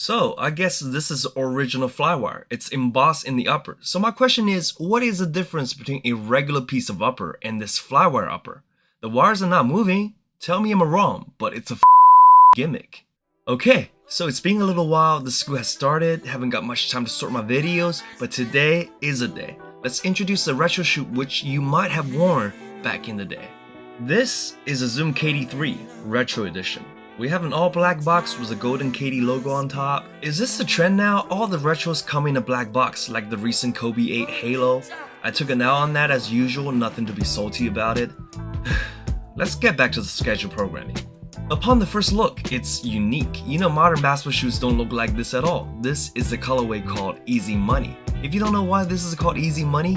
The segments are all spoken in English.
So, I guess this is original Flywire. It's embossed in the upper. So my question is, what is the difference between a regular piece of upper and this Flywire upper? The wires are not moving. Tell me I'm wrong, but it's a gimmick. Okay, so it's been a little while, the school has started, haven't got much time to sort my videos, but today is a day. Let's introduce the retro shoe which you might have worn back in the day. This is a Zoom KD3 Retro Edition. We have an all-black box with a golden KD logo on top. Is this the trend now? All the retros come in a black box, like the recent Kobe 8 Halo. I took an L on that as usual, nothing to be salty about it. Let's get back to the schedule programming. Upon the first look, it's unique. You know, modern basketball shoes don't look like this at all. This is the colorway called Easy Money. If you don't know why this is called Easy Money,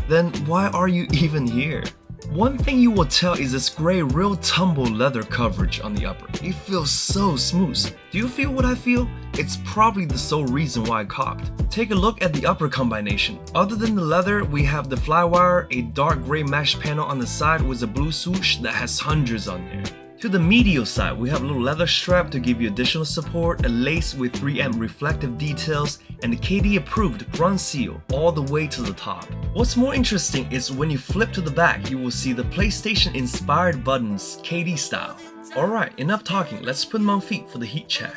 then why are you even here? One thing you will tell is this gray real tumble leather coverage on the upper. It feels so smooth. Do you feel what I feel? It's probably the sole reason why I copped. Take a look at the upper combination. Other than the leather, we have the Flywire, a dark gray mesh panel on the side with a blue swoosh that has hundreds on there. To the medial side, we have a little leather strap to give you additional support, a lace with 3M reflective details, and the KD approved bronze seal all the way to the top. What's more interesting is when you flip to the back, you will see the PlayStation inspired buttons KD style. Alright, enough talking, let's put them on feet for the heat check.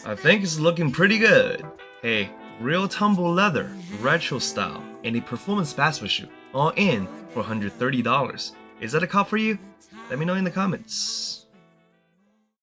I think it's looking pretty good. Hey, real tumble leather, retro style, and a performance basketball shoe, all in for $130. Is that a cop for you? Let me know in the comments.